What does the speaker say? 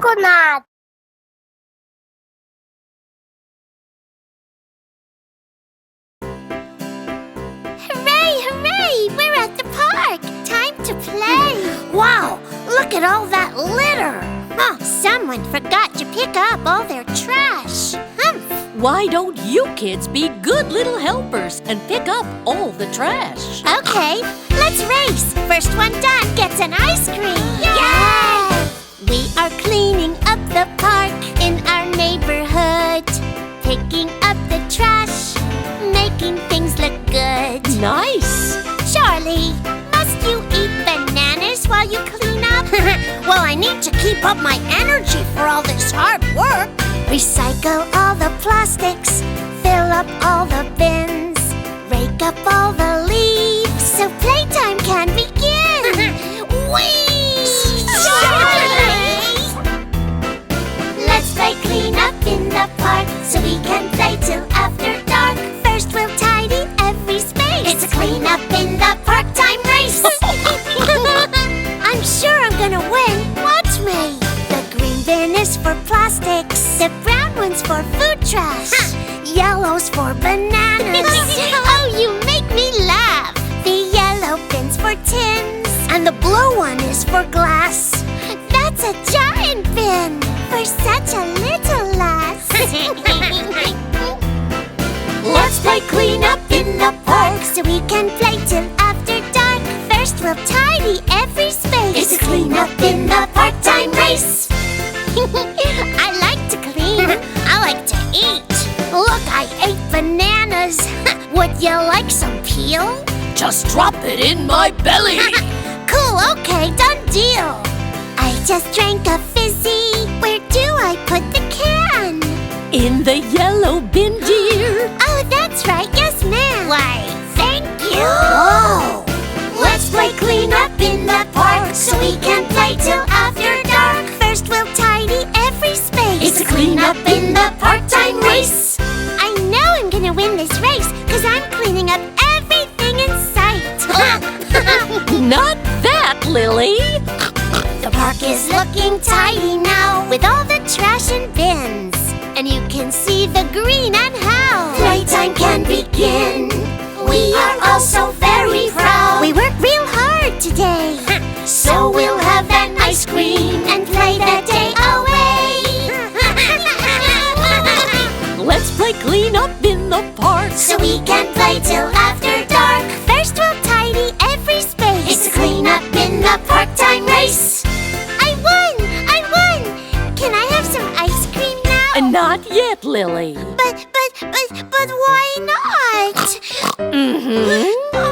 Loco Nuts. Hooray, hooray! We're at the park! Time to play! Wow, look at all that litter. Oh, someone forgot to pick up all their trash. Why don't you kids be good little helpers and pick up all the trash? Okay, let's race. First one done gets an ice cream. Yay! We are cleaning up the park in our neighborhood, picking up the trash, making things look good. Nice! Charlie, must you eat bananas while you clean up? Well, I need to keep up my energy for all this hard work. Recycle all the plastics, fill up all the bins, rake up all the leaves so playtime can begin. Whee! Charlie! Let's play clean up in the park so we can play till after dark. First we'll tidy every space. It's a clean up in the park time race. I'm sure I'm gonna win. Watch me. The green bin is for plastics. The brown one's for food trash. Yellow's for bananas. Oh, you make me laugh. The yellow bin's for tins. And the blue one is for glass. That's a giant bin for such a little lass. Let's play clean up in the park So we can play till after dark. First we'll tidy every space. It's a clean up in the park time race. I like to clean. I like to eat. Look, I ate bananas. Would you like some peel? Just drop it in my belly! Cool, okay, done deal. I just drank a fizzy. Where do I put the can? In the yellow bin, dear! Oh, that's right, yes ma'am. Why, thank you. Whoa! Let's play clean up in the park so we can play till after dark. First we'll tidy every space. It's a clean up in the park time race. I know I'm gonna win this race, 'cause I'm cleaning up everything in sight. Not that, Lily! The park is looking tidy now With all the trash and bins. And you can see the green and how. Playtime can begin. We are all so very proud. We worked real hard today. So we'll have an ice cream And play the day away. Let's play clean up in the park! so we can play till after dark. First we'll tidy every space. It's a clean up in the park time race. I won! I won! Can I have some ice cream now? Not yet, Lily. But why not? Mm-hmm.